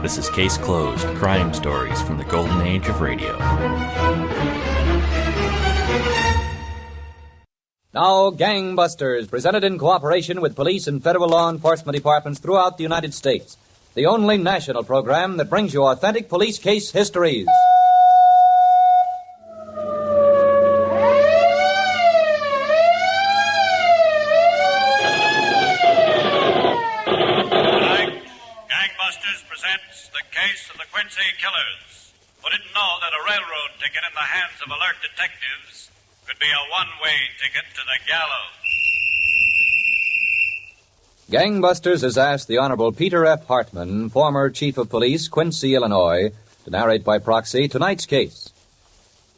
This is Case Closed, crime stories from the golden age of radio. Now, Gangbusters, presented in cooperation with police and federal law enforcement departments throughout the United States. The only national program that brings you authentic police case histories. Gangbusters presents the case of the Quincy killers, who didn't know that a railroad ticket in the hands of alert detectives could be a one-way ticket to the gallows. Gangbusters has asked the Honorable Peter F. Hartman, former Chief of Police, Quincy, Illinois, to narrate by proxy tonight's case.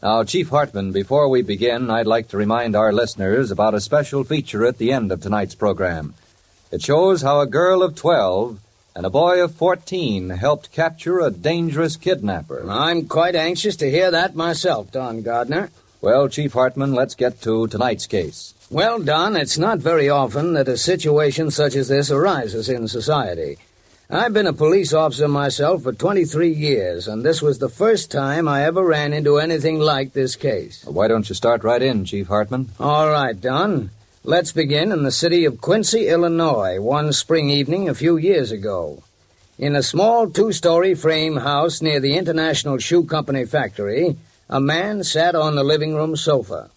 Now, Chief Hartman, before we begin, I'd like to remind our listeners about a special feature at the end of tonight's program. It shows how a girl of 12 and a boy of 14 helped capture a dangerous kidnapper. I'm quite anxious to hear that myself, Don Gardner. Well, Chief Hartman, let's get to tonight's case. Well, Don, it's not very often that a situation such as this arises in society. I've been a police officer myself for 23 years, and this was the first time I ever ran into anything like this case. Well, why don't you start right in, Chief Hartman? All right, Don. Let's begin in the city of Quincy, Illinois, one spring evening a few years ago. In a small two-story frame house near the International Shoe Company factory, a man sat on the living room sofa.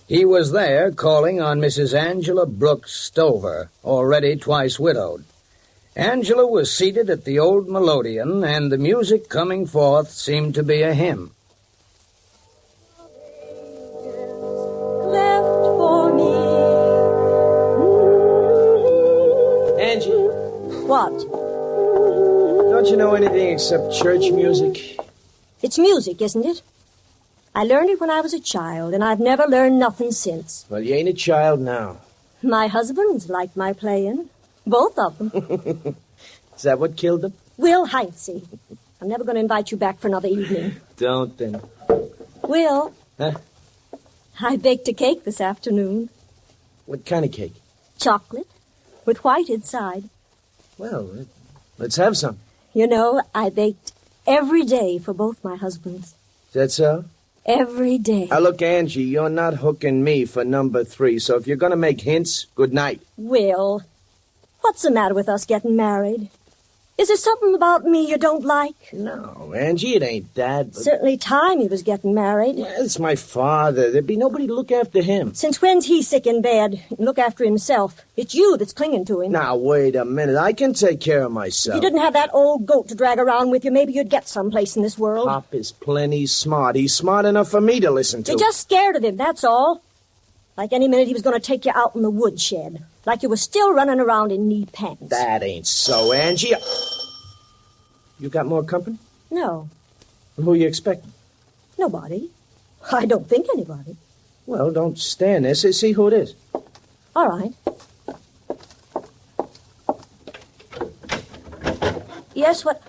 He was there calling on Mrs. Angela Brooks Stover, already twice widowed. Angela was seated at the old melodeon, and the music coming forth seemed to be a hymn. Left for me. Angie. What? Don't you know anything except church music? It's music, isn't it? I learned it when I was a child, and I've never learned nothing since. Well, you ain't a child now. My husband's liked my playing. Both of them. Is that what killed him? Will Heinz. I'm never going to invite you back for another evening. Don't then. Will. Huh? I baked a cake this afternoon. What kind of cake? Chocolate, with white inside. Well, let's have some. You know, I baked every day for both my husbands. Is that so? Every day. Now, look, Angie, you're not hooking me for number 3, so if you're going to make hints, good night. Will, what's the matter with us getting married? Is there something about me you don't like? No, Angie, it ain't that. But... Certainly time he was getting married. Well, it's my father. There'd be nobody to look after him. Since when's he sick in bed and look after himself? It's you that's clinging to him. Now, wait a minute. I can take care of If myself. you didn't have that old goat to drag around with you, maybe you'd get someplace in this world. Pop is plenty smart. He's smart enough for me to listen to. You're just scared of him, that's all. Like any minute he was going to take you out in the woodshed. Like you were still running around in knee pants. That ain't so, Angie. You got more company? No, Who you expecting? nobody. I don't think anybody. Well, don't stand there. See who it is. All right. Yes, what?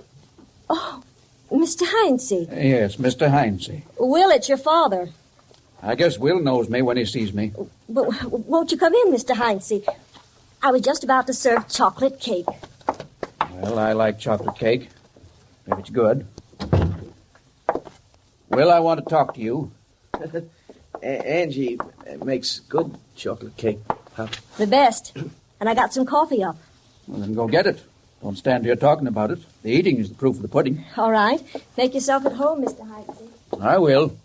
Oh, Mr. Heinz. Yes, Mr. Heinz. Will, it's your father. I guess Will knows me when he sees me. But won't you come in, Mr. Heinz? I was just about to serve chocolate cake. Well, I like chocolate cake, if it's good. Will, I want to talk to you. Angie makes good chocolate cake. Huh? The best. And I got some coffee up. Well, then go get it. Don't stand here talking about it. The eating is the proof of the pudding. All right. Make yourself at home, Mr. Heinz. I will.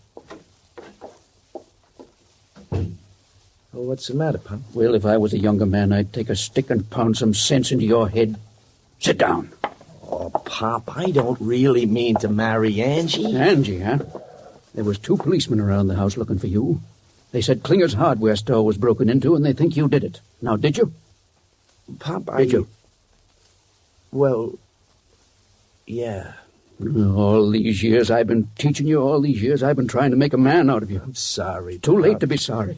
Well, what's the matter, Pop? Will, if I was a younger man, I'd take a stick and pound some sense into your head. Sit down. Oh, Pop, I don't really mean to marry Angie. Angie, huh? There was 2 policemen around the house looking for you. They said Klinger's hardware store was broken into, and they think you did it. Now, did you? Pop, Did you? Well, yeah. All these years I've been teaching you, all these years I've been trying to make a man out of you. I'm sorry. Too late Pop. to be sorry.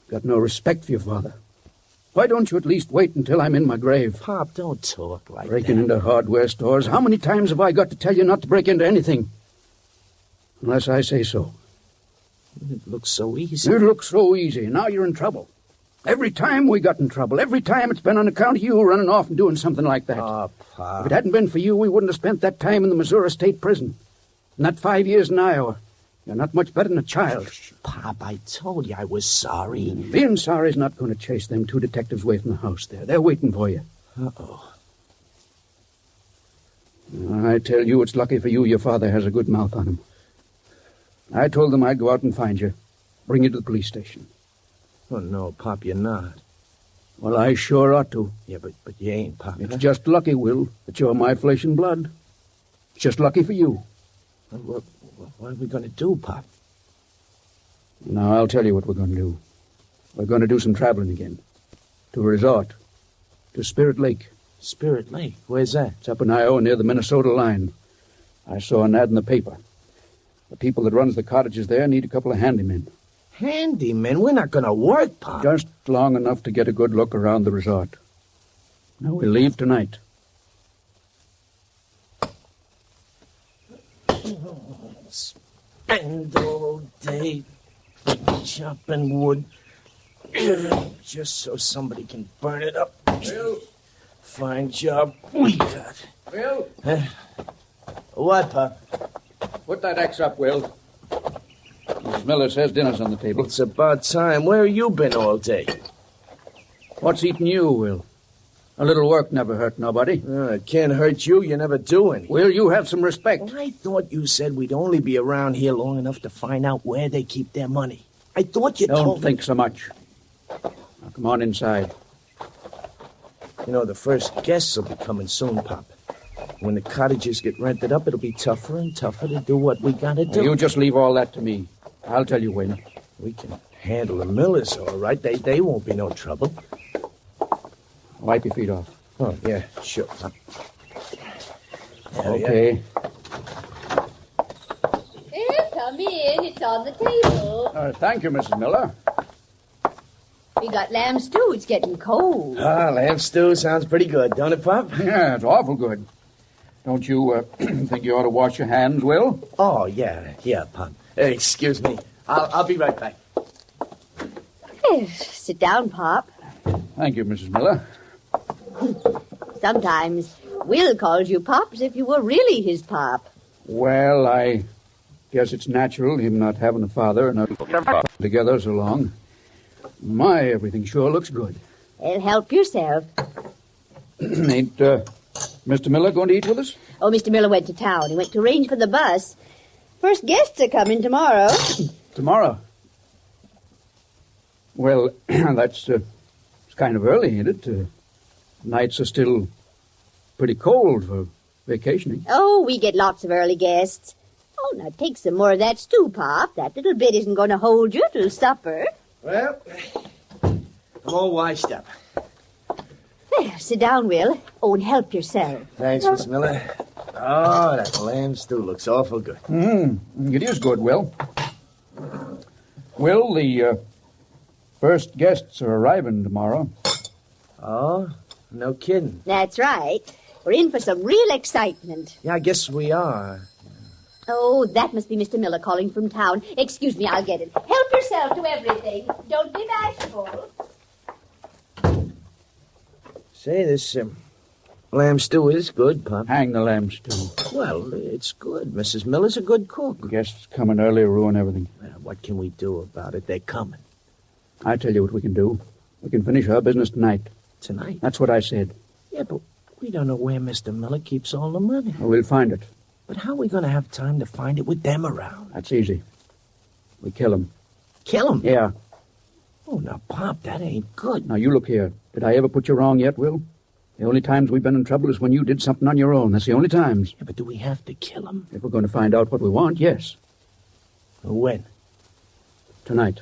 Got no respect for your father. Why don't you at least wait until I'm in my grave? Pop, don't talk like Breaking that. into hardware stores. How many times have I got to tell you not to break into anything? Unless I say so. It looks so easy. It looks so easy. Now you're in trouble. Every time we got in trouble, every time it's been on account of you running off and doing something like that. Oh, Pop. If it hadn't been for you, we wouldn't have spent that time in the Missouri State Prison. And that 5 years in Iowa. You're not much better than a child. Pop, I told you I was sorry. Being sorry's not going to chase them 2 detectives away from the house there. They're waiting for you. Uh-oh. I tell you, it's lucky for you your father has a good mouth on him. I told them I'd go out and find you, bring you to the police station. Oh, no, Pop, you're not. Well, I sure ought to. Yeah, but you ain't, Pop. It's just lucky, Will, that you're my flesh and blood. It's just lucky for you. What are we going to do, Pop? Now, I'll tell you what we're going to do. We're going to do some traveling again. To a resort. To Spirit Lake. Spirit Lake? Where's that? It's up in Iowa near the Minnesota line. I saw an ad in the paper. The people that runs the cottages there need a couple of handymen. Handymen? We're not going to work, Pop. Just long enough to get a good look around the resort. Now, we'll leave tonight. Spend all day chopping wood just so somebody can burn it up. Will? Fine job we got. Will? What, Pop? Put that axe up, Will. Mrs. Miller says dinner's on the table. It's about time. Where have you been all day? What's eating you, Will? A little work never hurt nobody. It can't hurt you. You never do anything. Will, you have some respect. Well, I thought you said we'd only be around here long enough to find out where they keep their money. I thought you Don't told me. think so much. Now, come on inside. You know, the first guests will be coming soon, Pop. When the cottages get rented up, it'll be tougher and tougher to do what we gotta do. You just leave all that to me. I'll tell you when. We can handle the Millers, all right. They won't be no trouble. Wipe your feet off. Oh, yeah, sure, Pop. Okay. Here, come in. It's on the table. Thank you, Mrs. Miller. We got lamb stew. It's getting cold. Lamb stew sounds pretty good, don't it, Pop? Yeah, it's awful good. Don't you think you ought to wash your hands, Will? Oh, yeah, Pop. Excuse me. I'll be right back. Sit down, Pop. Thank you, Mrs. Miller. Sometimes Will calls you Pop as if you were really his pop. Well, I guess it's natural, him not having a father and not together so long. My, everything sure looks good. Well, help yourself. Ain't Mr. Miller going to eat with us? Oh, Mr. Miller went to town. He went to arrange for the bus. First guests are coming tomorrow. Tomorrow? Well, that's it's kind of early, ain't it? Nights are still pretty cold for vacationing. Oh, we get lots of early guests. Oh, now take some more of that stew, Pop. That little bit isn't going to hold you till supper. Well, I'm all washed up. There, sit down, Will. Oh, and help yourself. Thanks, Miss Miller. Oh, that lamb stew looks awful good. It is good, Will. Will, the first guests are arriving tomorrow. Oh, no kidding. That's right. We're in for some real excitement. Yeah, I guess we are. Oh, that must be Mr. Miller calling from town. Excuse me, I'll get it. Help yourself to everything. Don't be bashful. Say, this lamb stew is good, Pop. Hang the lamb stew. Well, it's good. Mrs. Miller's a good cook. Guests coming early ruin everything. Well, what can we do about it? They're coming. I tell you what we can do. We can finish our business tonight. Tonight? That's what I said. Yeah, but we don't know where Mr. Miller keeps all the money. Well, we'll find it. But how are we going to have time to find it with them around? That's easy. We kill him. Kill him? Yeah. Oh, now, Pop, that ain't good. Now, you look here. Did I ever put you wrong yet, Will? The only times we've been in trouble is when you did something on your own. That's the only times. Yeah, but do we have to kill him? If we're going to find out what we want, yes. When? Tonight.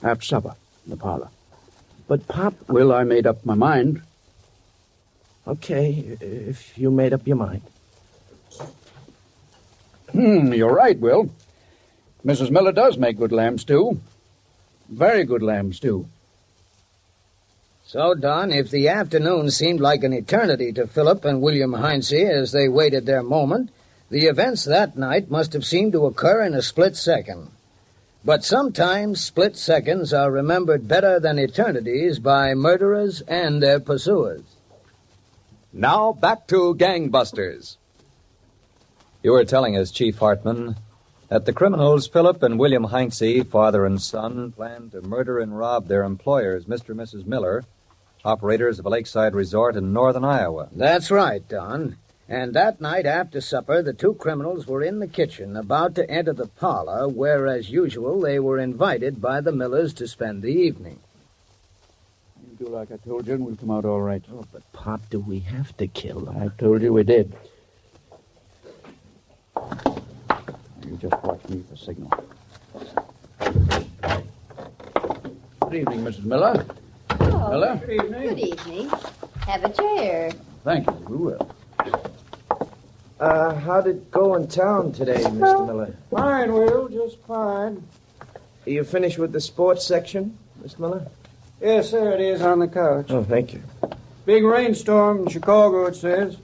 After supper. In the parlor. But, Pop... Will, I made up my mind. Okay, if you made up your mind. You're right, Will. Mrs. Miller does make good lamb stew. Very good lamb stew. So, Don, if the afternoon seemed like an eternity to Philip and William Heinz as they waited their moment, the events that night must have seemed to occur in a split second. But sometimes split seconds are remembered better than eternities by murderers and their pursuers. Now, back to Gangbusters. You were telling us, Chief Hartman, that the criminals Philip and William Heinz, father and son, planned to murder and rob their employers, Mr. and Mrs. Miller, operators of a lakeside resort in northern Iowa. That's right, Don. And that night after supper, the two criminals were in the kitchen, about to enter the parlor, where, as usual, they were invited by the Millers to spend the evening. You do like I told you, and we'll come out all right. Oh, but, Pop, do we have to kill them? I told you we did. You just watch me for signal. Good evening, Mrs. Miller. Oh, Miller? good evening. Good evening. Have a chair. Thank you. We will. How'd it go in town today, Mr. Miller? Fine, Will, just fine. Are you finished with the sports section, Mr. Miller? Yes, there it is on the couch. Oh, thank you. Big rainstorm in Chicago, it says.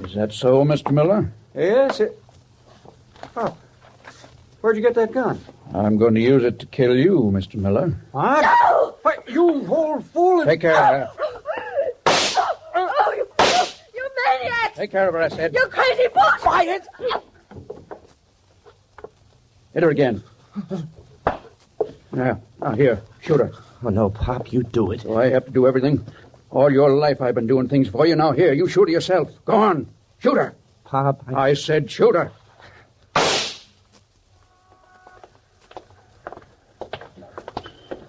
Is that so, Mr. Miller? Yes, it... Oh. Where'd you get that gun? I'm going to use it to kill you, Mr. Miller. What? No! Wait, you whole fool! Take care of her. Oh, you maniac! Take care of her, I said. You crazy boy! Quiet! Hit her again. Now, here, shoot her. Oh, no, Pop, you do it. So I have to do everything? All your life I've been doing things for you. Now, here, you shoot her yourself. Go on. Shoot her. Pop, I said shoot her.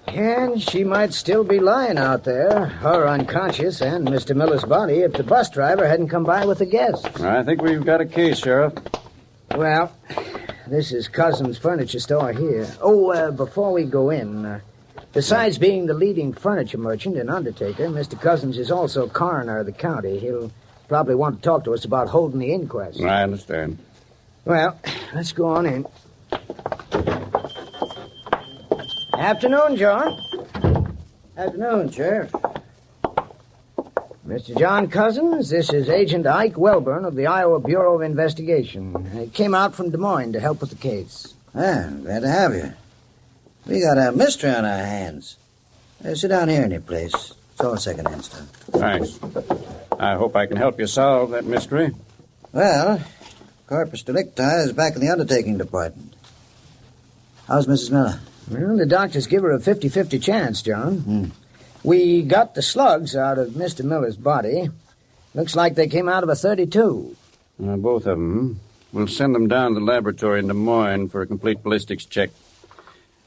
And she might still be lying out there, her unconscious and Mr. Miller's body, if the bus driver hadn't come by with the guests. I think we've got a case, Sheriff. Well, this is Cousin's furniture store here. Oh, before we go in, besides being the leading furniture merchant and undertaker, Mr. Cousins is also coroner of the county. He'll probably want to talk to us about holding the inquest. I understand. Well, let's go on in. Afternoon, John. Afternoon, Sheriff. Mr. John Cousins, this is Agent Ike Welburn of the Iowa Bureau of Investigation. He came out from Des Moines to help with the case. Glad to have you. We got a mystery on our hands. Sit down here any place. It's all second-hand stuff. Thanks. I hope I can help you solve that mystery. Well, Corpus Delicti is back in the undertaking department. How's Mrs. Miller? Well, the doctors give her a 50-50 chance, John. We got the slugs out of Mr. Miller's body. Looks like they came out of a .32. Both of them. We'll send them down to the laboratory in Des Moines for a complete ballistics check.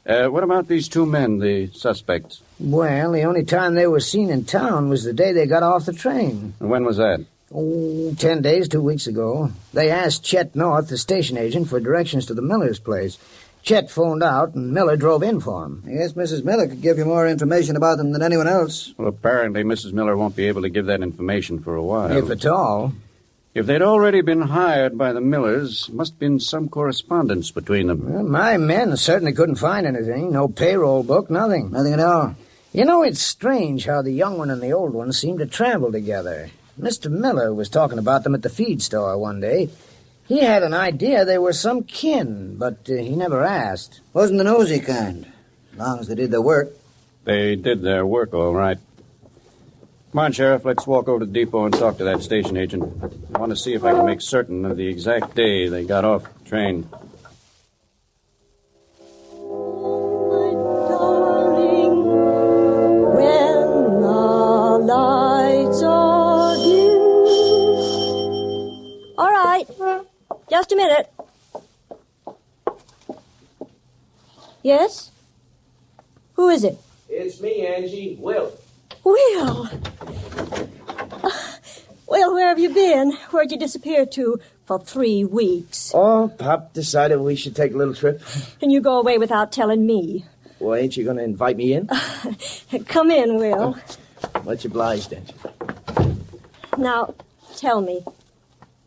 What about these two men, the suspects? Well, the only time they were seen in town was the day they got off the train. When was that? 10 days, 2 weeks ago. They asked Chet North, the station agent, for directions to the Miller's place. Chet phoned out, and Miller drove in for him. I guess Mrs. Miller could give you more information about them than anyone else. Well, apparently Mrs. Miller won't be able to give that information for a while. If at all. If they'd already been hired by the Millers, must have been some correspondence between them. Well, my men certainly couldn't find anything. No payroll book, nothing. Nothing at all. You know, it's strange how the young one and the old one seem to travel together. Mr. Miller was talking about them at the feed store one day. He had an idea they were some kin, but he never asked. Wasn't the nosy kind, as long as they did their work. They did their work all right. Come on, Sheriff, let's walk over to the depot and talk to that station agent. I want to see if I can make certain of the exact day they got off the train. All right. Just a minute. Yes? Who is it? It's me, Angie. Will. Will. Will, where have you been? Where'd you disappear to for 3 weeks? Oh, Pop decided we should take a little trip. And you go away without telling me. Well, ain't you going to invite me in? Come in, Will. Much obliged, Angie. Now, tell me,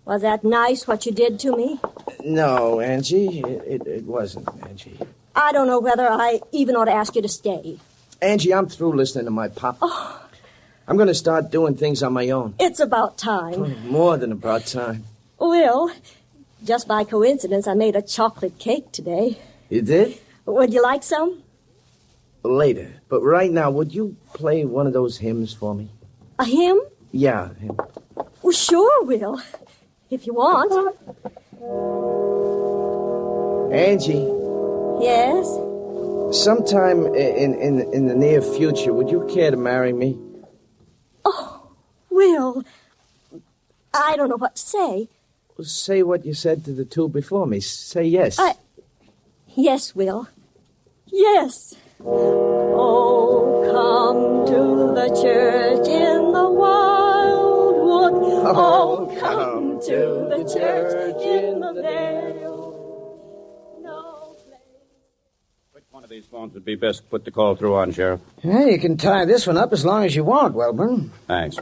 was that nice what you did to me? No, Angie, it wasn't, Angie. I don't know whether I even ought to ask you to stay. Angie, I'm through listening to my pop. Oh. I'm going to start doing things on my own. It's about time. More than about time. Will, just by coincidence, I made a chocolate cake today. You did? Would you like some? Later. But right now, would you play one of those hymns for me? A hymn? Yeah, hymn. Well, sure, Will. If you want. Angie. Yes? Sometime in the near future, would you care to marry me? Oh, Will. I don't know what to say. Well, say what you said to the two before me. Say yes. Yes, Will. Yes. Oh, come to the church in the wildwood. Oh, come to the church in the vale. No place. Which one of these phones would be best to put the call through on, Sheriff? Well, you can tie this one up as long as you want, Welburn. Thanks.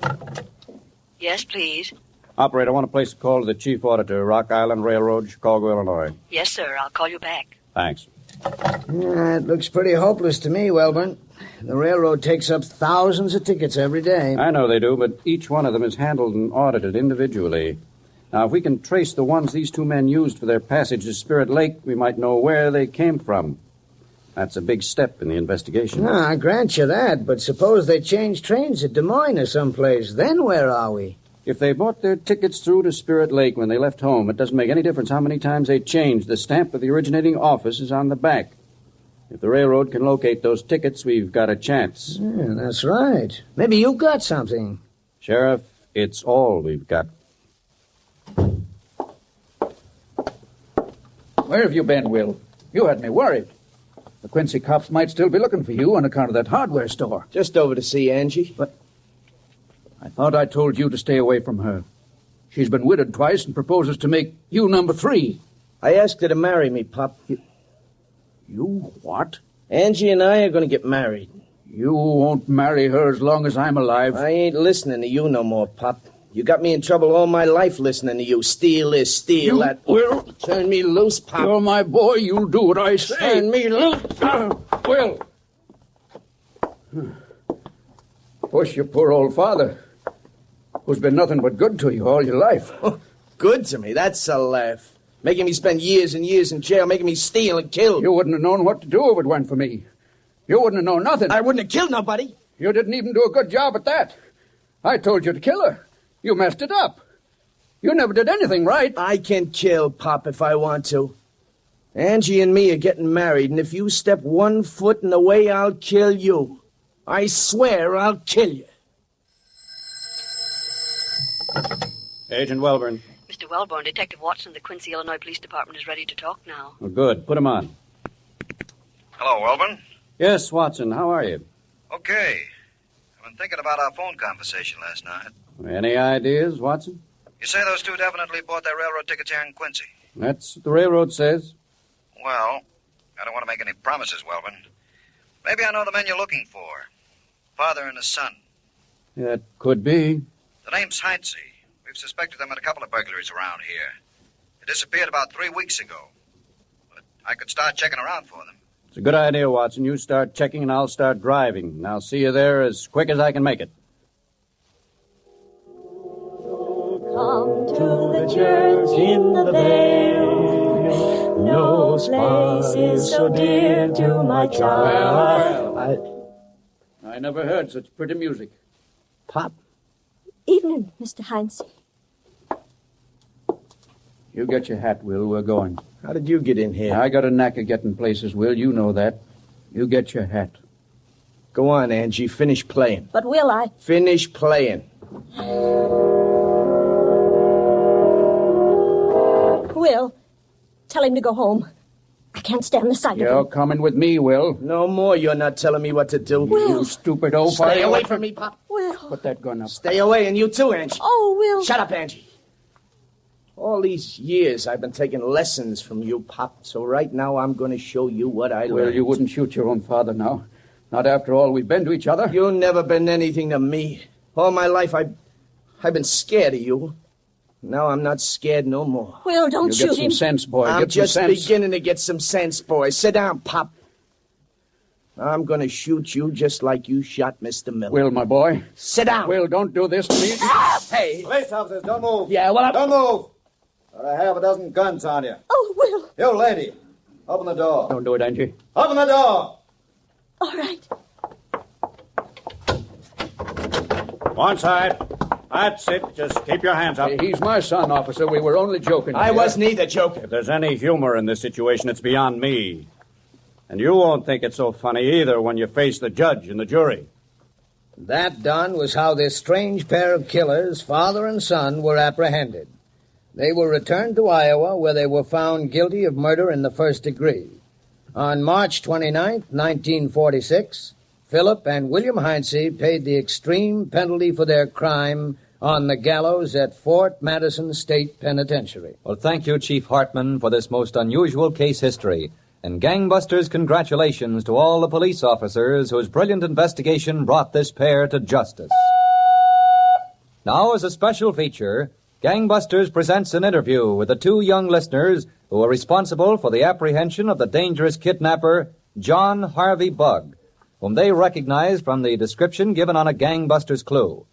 Yes, please. Operator, I want to place a call to the Chief Auditor, Rock Island Railroad, Chicago, Illinois. Yes, sir. I'll call you back. Thanks. It looks pretty hopeless to me, Welburn. The railroad takes up thousands of tickets every day. I know they do, but each one of them is handled and audited individually. Now, if we can trace the ones these two men used for their passage to Spirit Lake, we might know where they came from. That's a big step in the investigation. No, I grant you that, but suppose they changed trains at Des Moines or someplace. Then where are we? If they bought their tickets through to Spirit Lake when they left home, it doesn't make any difference how many times they changed. The stamp of the originating office is on the back. If the railroad can locate those tickets, we've got a chance. Yeah, that's right. Maybe you got something. Sheriff, it's all we've got. Where have you been, Will? You had me worried. The Quincy cops might still be looking for you on account of that hardware store. Just over to see Angie. But I thought I told you to stay away from her. She's been widowed twice and proposes to make you number 3. I asked her to marry me, Pop. You what? Angie and I are going to get married. You won't marry her as long as I'm alive. I ain't listening to you no more, Pop. You got me in trouble all my life listening to you. Steal this, steal that. Will. Turn me loose, Pop. You're my boy. You'll do what I say. Turn me loose. Will. Push your poor old father, who's been nothing but good to you all your life. Good to me? That's a laugh. Making me spend years and years in jail, making me steal and kill. You wouldn't have known what to do if it weren't for me. You wouldn't have known nothing. I wouldn't have killed nobody. You didn't even do a good job at that. I told you to kill her. You messed it up. You never did anything right. I can kill, Pop, if I want to. Angie and me are getting married, and if you step 1 foot in the way, I'll kill you. I swear I'll kill you. Agent Welburn. Mr. Wellborn, Detective Watson of the Quincy, Illinois Police Department is ready to talk now. Well, good. Put him on. Hello, Welburn. Yes, Watson. How are you? Okay. I've been thinking about our phone conversation last night. Any ideas, Watson? You say those two definitely bought their railroad tickets here in Quincy. That's what the railroad says. Well, I don't want to make any promises, Welburn. Maybe I know the men you're looking for. Father and his son. That could be. The name's Heinz. We've suspected them in a couple of burglaries around here. They disappeared about 3 weeks ago. But I could start checking around for them. It's a good idea, Watson. You start checking and I'll start driving. And I'll see you there as quick as I can make it. Come to the church in the vale. No place is so dear to my child. I never heard such pretty music. Pop. Evening, Mr. Heinz. You get your hat, Will. We're going. How did you get in here? I got a knack of getting places, Will. You know that. You get your hat. Go on, Angie. Finish playing. But will I? Finish playing. Will, tell him to go home. I can't stand the sight of You're him. coming with me, Will. No more. You're not telling me what to do. Will. You stupid old Stay away from me, Pop. Will. Put that gun up. Stay away, and you too, Angie. Oh, Will. Shut up, Angie. All these years I've been taking lessons from you, Pop, so right now I'm going to show you what I learned. Well, you wouldn't shoot your own father now. Not after all we've been to each other. You've never been anything to me. All my life I've been scared of you. Now I'm not scared no more. Will, don't You shoot get some him. sense, boy. I'm Get some just sense. beginning to get some sense, boy. Sit down, Pop. I'm going to shoot you just like you shot Mr. Miller. Will, my boy. Sit down. Will, don't do this to me. Hey. Police officers, don't move. Yeah, well, Don't move. Got a half a dozen guns on you. Oh, Will. You lady, Open the door. Don't do it, Angie. Open the door! All right. One side. That's it. Just keep your hands up. Hey, he's my son, officer. We were only joking. I wasn't either joking. If there's any humor in this situation, it's beyond me. And you won't think it's so funny either when you face the judge and the jury. That done was how this strange pair of killers, father and son, were apprehended. They were returned to Iowa, where they were found guilty of murder in the first degree. On March 29, 1946, Philip and William Heinz paid the extreme penalty for their crime on the gallows at Fort Madison State Penitentiary. Well, thank you, Chief Hartman, for this most unusual case history. And gangbusters, congratulations to all the police officers whose brilliant investigation brought this pair to justice. Now, as a special feature, Gangbusters presents an interview with the two young listeners who were responsible for the apprehension of the dangerous kidnapper, John Harvey Bugg, whom they recognized from the description given on a gangbuster's clue.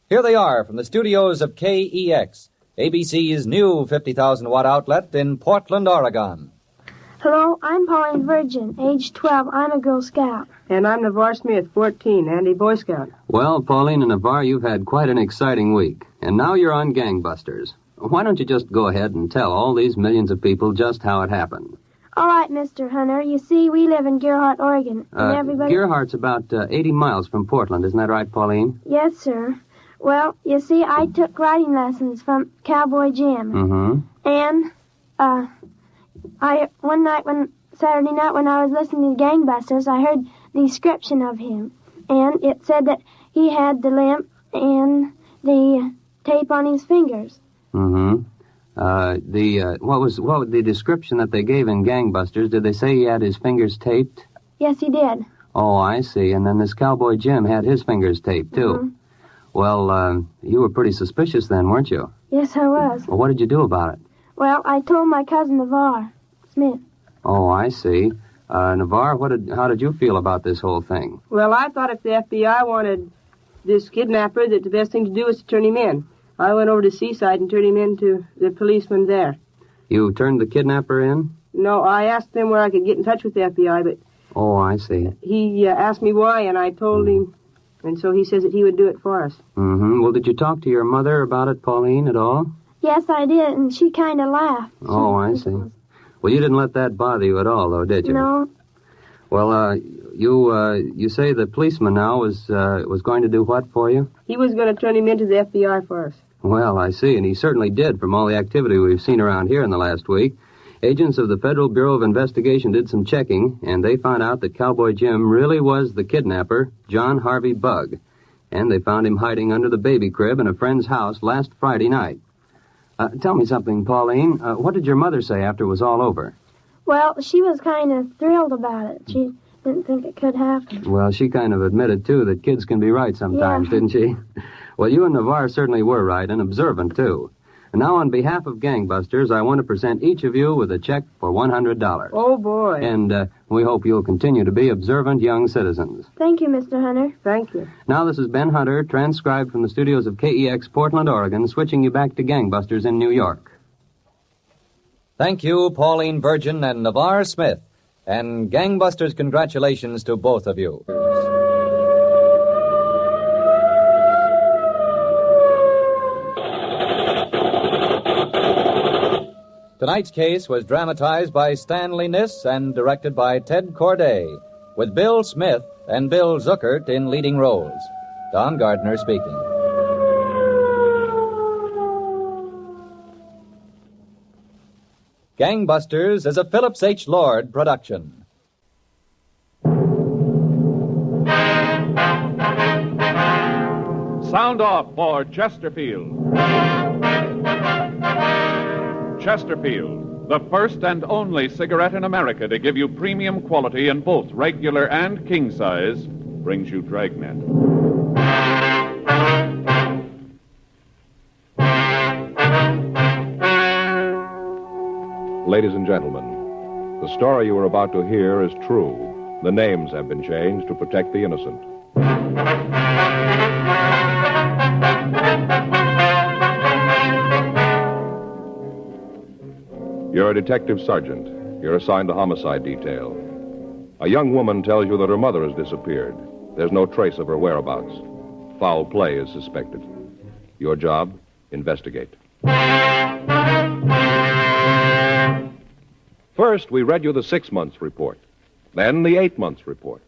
Here they are from the studios of KEX, ABC's new 50,000-watt outlet in Portland, Oregon. Hello, I'm Pauline Virgin, age 12. I'm a Girl Scout. And I'm Navarre Smith, 14, and a Boy Scout. Well, Pauline and Navarre, you've had quite an exciting week. And now you're on Gangbusters. Why don't you just go ahead and tell all these millions of people just how it happened? All right, Mr. Hunter. You see, we live in Gerhardt, Oregon. And everybody... Gerhardt's about 80 miles from Portland. Isn't that right, Pauline? Yes, sir. Well, you see, I took riding lessons from Cowboy Jim. Mm-hmm. And, Saturday night when I was listening to Gangbusters, I heard the description of him. And it said that he had the limp and the tape on his fingers. Mm-hmm. What was the description that they gave in Gangbusters? Did they say he had his fingers taped? Yes, he did. Oh, I see. And then this Cowboy Jim had his fingers taped, too. Mm-hmm. Well, you were pretty suspicious then, weren't you? Yes, I was. Well, what did you do about it? Well, I told my cousin Navarre Smith. Oh, I see. Navarre, how did you feel about this whole thing? Well, I thought if the FBI wanted this kidnapper, that the best thing to do was to turn him in. I went over to Seaside and turned him in to the policeman there. You turned the kidnapper in? No, I asked them where I could get in touch with the FBI, but... Oh, I see. He asked me why, and I told him, and so he says that he would do it for us. Mm-hmm. Well, did you talk to your mother about it, Pauline, at all? Yes, I did, and she kind of laughed. Oh, I see. Well, you didn't let that bother you at all, though, did you? No. Well, you say the policeman now was going to do what for you? He was going to turn him into the FBI for us. Well, I see, and he certainly did from all the activity we've seen around here in the last week. Agents of the Federal Bureau of Investigation did some checking, and they found out that Cowboy Jim really was the kidnapper, John Harvey Bugg. And they found him hiding under the baby crib in a friend's house last Friday night. Tell me something, Pauline. What did your mother say after it was all over? Well, she was kind of thrilled about it. She didn't think it could happen. Well, she kind of admitted, too, that kids can be right sometimes, Yeah. didn't she? Well, you and Navarre certainly were right, and observant, too. And now, on behalf of Gangbusters, I want to present each of you with a check for $100. Oh, boy. And we hope you'll continue to be observant young citizens. Thank you, Mr. Hunter. Thank you. Now, this is Ben Hunter, transcribed from the studios of KEX Portland, Oregon, switching you back to Gangbusters in New York. Thank you, Pauline Virgin and Navarre Smith. And Gangbusters, congratulations to both of you. Tonight's case was dramatized by Stanley Niss and directed by Ted Corday, with Bill Smith and Bill Zuckert in leading roles. Don Gardner speaking. Gangbusters is a Phillips H. Lord production. Sound off for Chesterfield. Chesterfield, the first and only cigarette in America to give you premium quality in both regular and king size, brings you Dragnet. Ladies and gentlemen, the story you are about to hear is true. The names have been changed to protect the innocent. You're a detective sergeant. You're assigned to homicide detail. A young woman tells you that her mother has disappeared. There's no trace of her whereabouts. Foul play is suspected. Your job, investigate. First, we read you the 6 months report, then the 8 months report.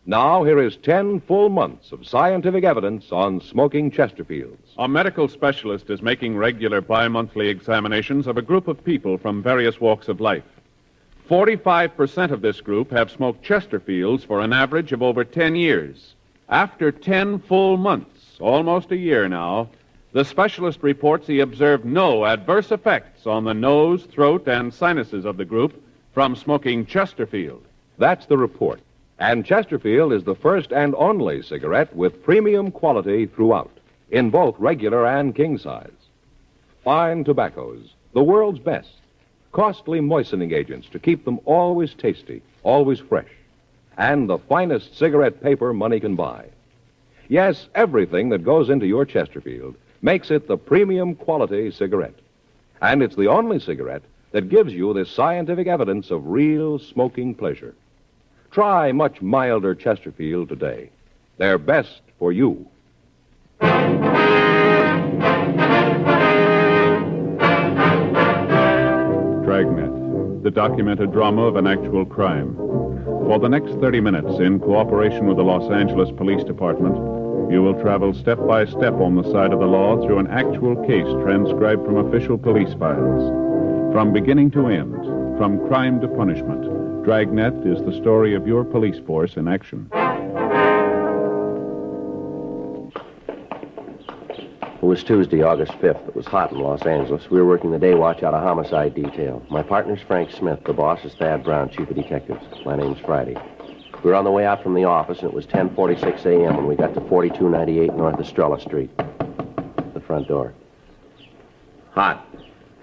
Now, here is 10 full months of scientific evidence on smoking Chesterfields. A medical specialist is making regular bi-monthly examinations of a group of people from various walks of life. 45% of this group have smoked Chesterfields for an average of over 10 years. After 10 full months, almost a year now, the specialist reports he observed no adverse effects on the nose, throat, and sinuses of the group from smoking Chesterfield. That's the report. And Chesterfield is the first and only cigarette with premium quality throughout, in both regular and king size. Fine tobaccos, the world's best. Costly moistening agents to keep them always tasty, always fresh. And the finest cigarette paper money can buy. Yes, everything that goes into your Chesterfield makes it the premium quality cigarette. And it's the only cigarette that gives you this scientific evidence of real smoking pleasure. Try much milder Chesterfield today. They're best for you. Dragnet, the documented drama of an actual crime. For the next 30 minutes, in cooperation with the Los Angeles Police Department, you will travel step by step on the side of the law through an actual case transcribed from official police files. From beginning to end, from crime to punishment, Dragnet is the story of your police force in action. It was Tuesday, August 5th. It was hot in Los Angeles. We were working the day watch out of homicide detail. My partner's Frank Smith. The boss is Thad Brown, chief of detectives. My name's Friday. We were on the way out from the office, and it was 10:46 a.m. when we got to 4298 North Estrella Street. The front door. Hot.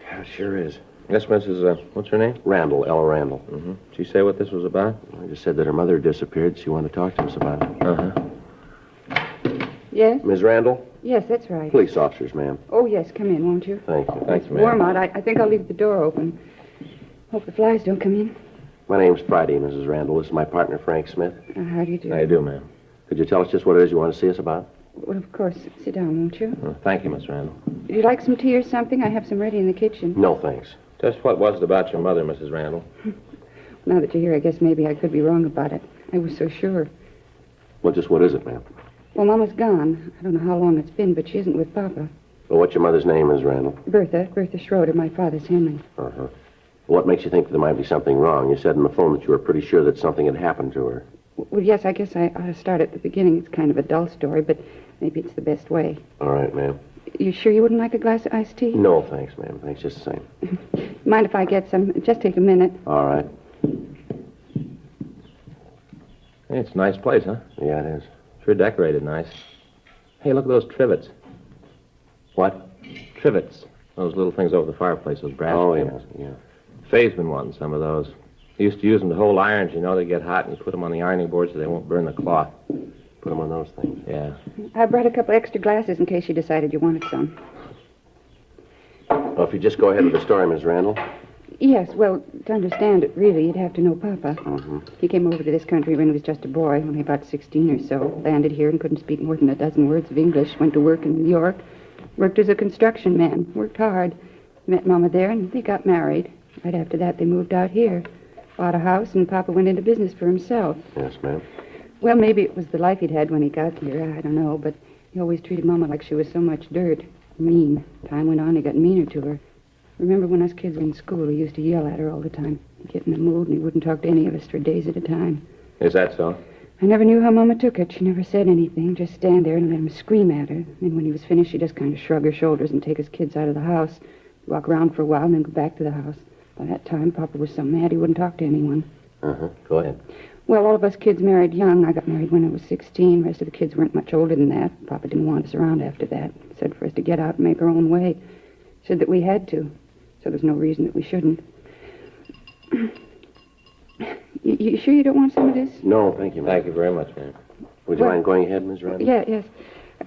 Yeah, it sure is. Yes, Mrs. What's her name? Randall, Ella Randall. Mm-hmm. Did she say what this was about? I just said that her mother had disappeared. She wanted to talk to us about it. Uh-huh. Yes? Ms. Randall? Yes, that's right. Police officers, ma'am. Oh, yes, come in, won't you? Thank you. Thanks, ma'am. Warm out. I think I'll leave the door open. Hope the flies don't come in. My name's Friday, Mrs. Randall. This is my partner, Frank Smith. How do you do? How do you do, ma'am? Could you tell us just what it is you want to see us about? Well, of course. Sit down, won't you? Thank you, Miss Randall. Would you like some tea or something? I have some ready in the kitchen. No, thanks. Just what was it about your mother, Mrs. Randall? Now that you're here, I guess maybe I could be wrong about it. I was so sure. Well, just what is it, ma'am? Well, Mama's gone. I don't know how long it's been, but she isn't with Papa. Well, what's your mother's name, Ms. Randall? Bertha Schroeder, my father's Henry. Uh-huh. What makes you think there might be something wrong? You said on the phone that you were pretty sure that something had happened to her. Well, yes, I guess I ought to start at the beginning. It's kind of a dull story, but maybe it's the best way. All right, ma'am. You sure you wouldn't like a glass of iced tea? No, thanks, ma'am. Thanks just the same. Mind if I get some? Just take a minute. All right. Hey, it's a nice place, huh? Yeah, it is. Sure decorated nice. Hey, look at those trivets. What? Trivets. Those little things over the fireplace, those brass things. Yeah. Faye's been wanting some of those. He used to use them to hold irons, you know. They get hot, and you put them on the ironing board so they won't burn the cloth. Put them on those things. Yeah. I brought a couple extra glasses in case you decided you wanted some. Well, if you just go ahead with the story, Ms. Randall. Yes, well, to understand it, really, you'd have to know Papa. Mm-hmm. He came over to this country when he was just a boy, only about 16 or so. Landed here and couldn't speak more than a dozen words of English. Went to work in New York. Worked as a construction man. Worked hard. Met Mama there, and they got married. Right after that, they moved out here. Bought a house, and Papa went into business for himself. Yes, ma'am. Well, maybe it was the life he'd had when he got here. I don't know, but he always treated Mama like she was so much dirt. Mean. Time went on, he got meaner to her. Remember when us kids were in school, he used to yell at her all the time. He'd get in a mood, and he wouldn't talk to any of us for days at a time. Is that so? I never knew how Mama took it. She never said anything, just stand there and let him scream at her. Then when he was finished, she'd just kind of shrug her shoulders and take us kids out of the house, walk around for a while, and then go back to the house. By that time, Papa was so mad he wouldn't talk to anyone. Uh-huh. Go ahead. Well, all of us kids married young. I got married when I was 16. The rest of the kids weren't much older than that. Papa didn't want us around after that. Said for us to get out and make our own way. Said that we had to. So there's no reason that we shouldn't. You sure you don't want some of this? No, thank you, ma'am. Thank you very much, ma'am. Would you mind going ahead, Ms. Randall? Yeah, yes.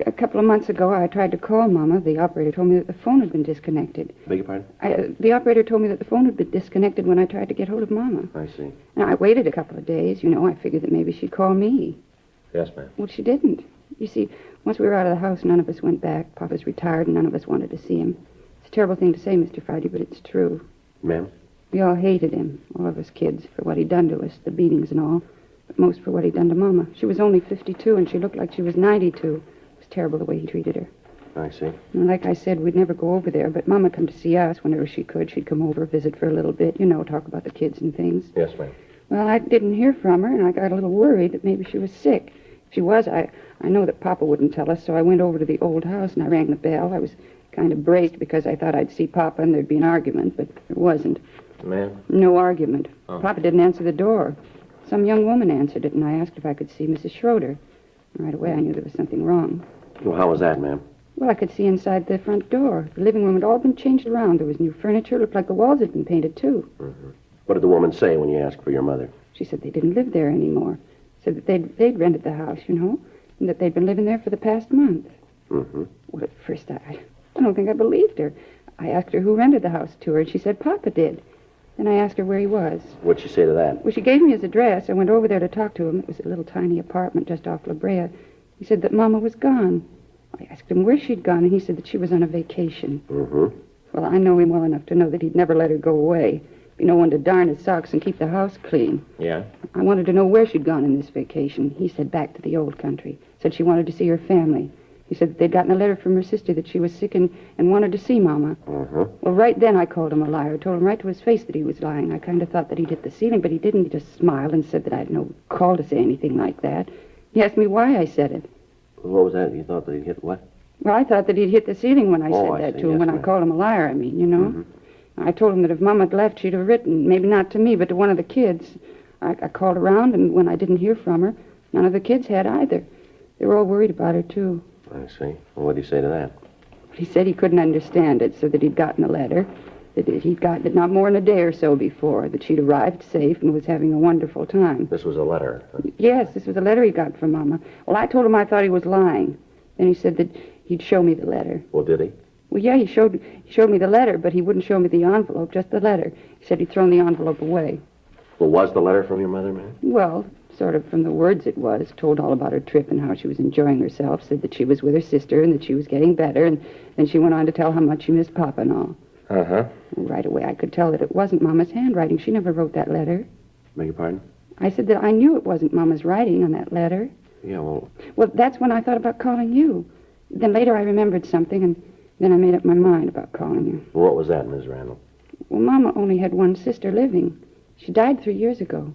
A couple of months ago, I tried to call Mama. The operator told me that the phone had been disconnected. Beg your pardon? The operator told me that the phone had been disconnected when I tried to get hold of Mama. I see. Now, I waited a couple of days. I figured that maybe she'd call me. Yes, ma'am. Well, she didn't. You see, once we were out of the house, none of us went back. Papa's retired, and none of us wanted to see him. It's a terrible thing to say, Mr. Friday, but it's true. Ma'am? We all hated him, all of us kids, for what he'd done to us, the beatings and all. But most for what he'd done to Mama. She was only 52, and she looked like she was 92. It was terrible the way he treated her. I see. And like I said, we'd never go over there, but Mama come to see us whenever she could. She'd come over, visit for a little bit, talk about the kids and things. Yes, ma'am. Well, I didn't hear from her, and I got a little worried that maybe she was sick. If she was, I know that Papa wouldn't tell us, so I went over to the old house, and I rang the bell. I was kind of braced because I thought I'd see Papa and there'd be an argument, but there wasn't. Ma'am? No argument. Oh. Papa didn't answer the door. Some young woman answered it, and I asked if I could see Mrs. Schroeder. Right away, I knew there was something wrong. Well, how was that, ma'am? Well, I could see inside the front door. The living room had all been changed around. There was new furniture. It looked like the walls had been painted, too. Mm-hmm. What did the woman say when you asked for your mother? She said they didn't live there anymore. Said that they'd rented the house, and that they'd been living there for the past month. Mm-hmm. Well, at first, I don't think I believed her. I asked her who rented the house to her, and she said Papa did. Then I asked her where he was. What'd she say to that? Well, she gave me his address. I went over there to talk to him. It was a little tiny apartment just off La Brea. He said that Mama was gone. I asked him where she'd gone, and he said that she was on a vacation. Mm-hmm. Well, I know him well enough to know that he'd never let her go away. Be no one to darn his socks and keep the house clean. Yeah? I wanted to know where she'd gone in this vacation. He said back to the old country. Said she wanted to see her family. He said that they'd gotten a letter from her sister that she was sick and wanted to see Mama. Mm-hmm. Well, right then I called him a liar. Told him right to his face that he was lying. I kind of thought that he'd hit the ceiling, but he didn't. He just smiled and said that I had no call to say anything like that. He asked me why I said it. What was that? You thought that he'd hit what? Well, I thought that he'd hit the ceiling when I said that to him, yes, when I ma'am. called him a liar, I mean, Mm-hmm. I told him that if Mama had left, she'd have written, maybe not to me, but to one of the kids. I called around, and when I didn't hear from her, none of the kids had either. They were all worried about her, too. I see. Well, what did he say to that? He said he couldn't understand it, so that he'd gotten a letter, that he'd gotten it not more than a day or so before, that she'd arrived safe and was having a wonderful time. This was a letter. Huh? Yes, this was a letter he got from Mama. Well, I told him I thought he was lying. Then he said that he'd show me the letter. Well, did he? Well, yeah, he showed me the letter, but he wouldn't show me the envelope, just the letter. He said he'd thrown the envelope away. Well, was the letter from your mother, ma'am? Well, sort of from the words it was. Told all about her trip and how she was enjoying herself. Said that she was with her sister and that she was getting better. And then she went on to tell how much she missed Papa and all. Uh-huh. Right away, I could tell that it wasn't Mama's handwriting. She never wrote that letter. Beg your pardon? I said that I knew it wasn't Mama's writing on that letter. Yeah, well... Well, that's when I thought about calling you. Then later I remembered something, and then I made up my mind about calling you. What was that, Ms. Randall? Well, Mama only had one sister living. She died 3 years ago.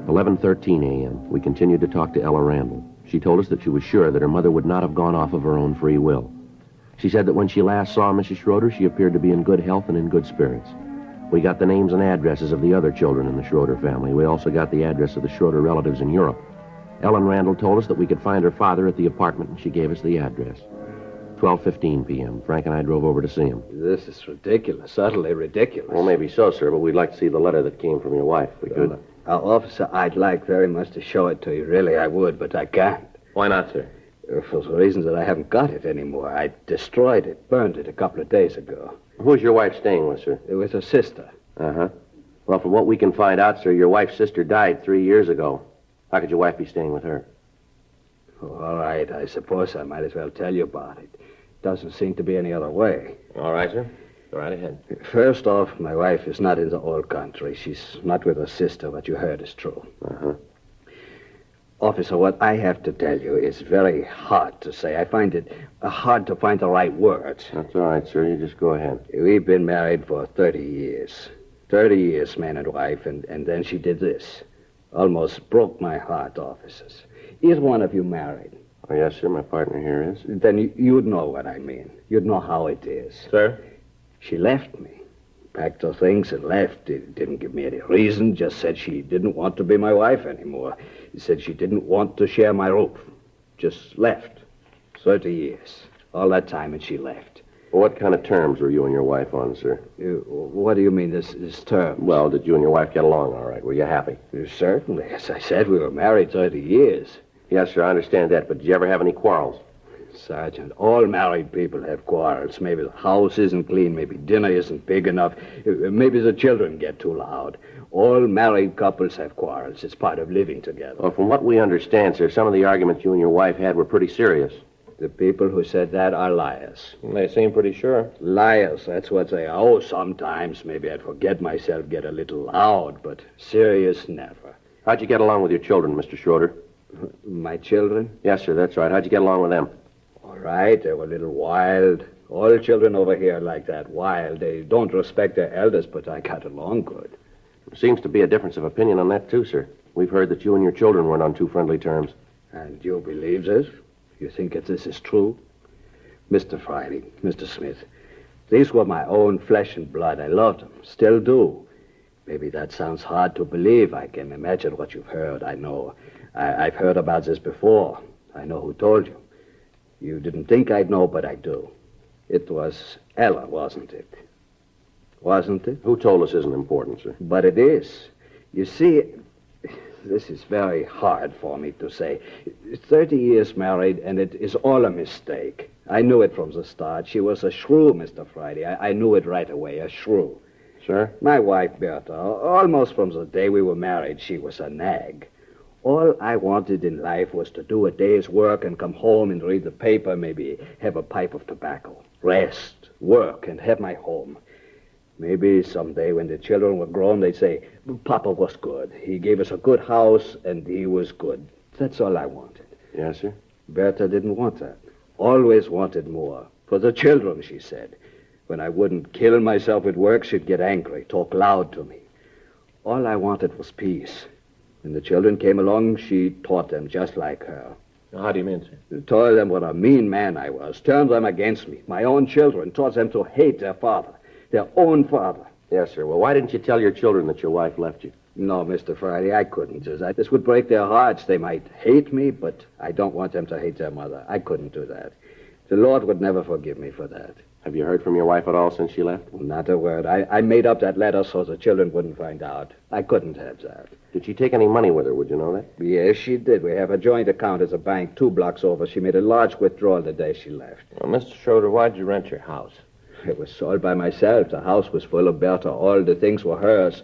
11:13 a.m. We continued to talk to Ella Randall. She told us that she was sure that her mother would not have gone off of her own free will. She said that when she last saw Mrs. Schroeder, she appeared to be in good health and in good spirits. We got the names and addresses of the other children in the Schroeder family. We also got the address of the Schroeder relatives in Europe. Ellen Randall told us that we could find her father at the apartment, and she gave us the address. 12:15 p.m. Frank and I drove over to see him. This is ridiculous, utterly ridiculous. Well, maybe so, sir, but we'd like to see the letter that came from your wife. We could. Officer, I'd like very much to show it to you. Really, I would, but I can't. Why not, sir? For the reasons that I haven't got it anymore. I destroyed it, burned it a couple of days ago. Who's your wife staying with, sir? It was her sister. Uh-huh. Well, from what we can find out, sir, your wife's sister died 3 years ago. How could your wife be staying with her? Oh, all right, I suppose I might as well tell you about it. Doesn't seem to be any other way. All right, sir. Go right ahead. First off, my wife is not in the old country. She's not with her sister. What you heard is true. Uh-huh. Officer, what I have to tell you is very hard to say. I find it hard to find the right words. That's all right, sir. You just go ahead. We've been married for 30 years. 30 years, man and wife, and then she did this. Almost broke my heart, officers. Is one of you married? Oh, yes, sir. My partner here is. Then you'd know what I mean. You'd know how it is. Sir? She left me. Packed her things and left. Didn't give me any reason. Just said she didn't want to be my wife anymore. Said she didn't want to share my roof. Just left. 30 years. All that time, and she left. What kind of terms were you and your wife on, sir? What do you mean, this term? Well, did you and your wife get along all right? Were you happy? Certainly. As I said, we were married 30 years. Yes, sir, I understand that, but did you ever have any quarrels? Sergeant, all married people have quarrels. Maybe the house isn't clean, maybe dinner isn't big enough, maybe the children get too loud. All married couples have quarrels. It's part of living together. Well, from what we understand, sir, some of the arguments you and your wife had were pretty serious. The people who said that are liars. They seem pretty sure. Liars, that's what they are. Oh, sometimes maybe I'd forget myself, get a little loud, but serious, never. How'd you get along with your children, Mr. Schroeder? My children? Yes, sir, that's right. How'd you get along with them? All right, they were a little wild. All children over here are like that, wild. They don't respect their elders, but I got along good. There seems to be a difference of opinion on that, too, sir. We've heard that you and your children weren't on too friendly terms. And you believe this? You think that this is true? Mr. Friday, Mr. Smith, these were my own flesh and blood. I loved them, still do. Maybe that sounds hard to believe. I can imagine what you've heard. I know. I've heard about this before. I know who told you. You didn't think I'd know, but I do. It was Ella, wasn't it? Wasn't it? Who told us isn't important, sir? But it is. You see, this is very hard for me to say. 30 years married, and it is all a mistake. I knew it from the start. She was a shrew, Mr. Friday. I knew it right away, a shrew. Sir? My wife, Bertha, almost from the day we were married, she was a nag. All I wanted in life was to do a day's work and come home and read the paper, maybe have a pipe of tobacco, rest, work, and have my home. Maybe someday when the children were grown, they'd say, Papa was good. He gave us a good house, and he was good. That's all I wanted. Yes, sir? Bertha didn't want that. Always wanted more. For the children, she said. When I wouldn't kill myself at work, she'd get angry, talk loud to me. All I wanted was peace. When the children came along, she taught them just like her. How do you mean, sir? Told them what a mean man I was, turned them against me. My own children, taught them to hate their father, their own father. Yes, sir. Well, why didn't you tell your children that your wife left you? No, Mr. Friday, I couldn't do that. This would break their hearts. They might hate me, but I don't want them to hate their mother. I couldn't do that. The Lord would never forgive me for that. Have you heard from your wife at all since she left? Not a word. I made up that letter so the children wouldn't find out. I couldn't have that. Did she take any money with her, would you know that? Yes, she did. We have a joint account at a bank 2 blocks over. She made a large withdrawal the day she left. Well, Mr. Schroeder, why'd you rent your house? It was sold by myself. The house was full of Bertha. All the things were hers.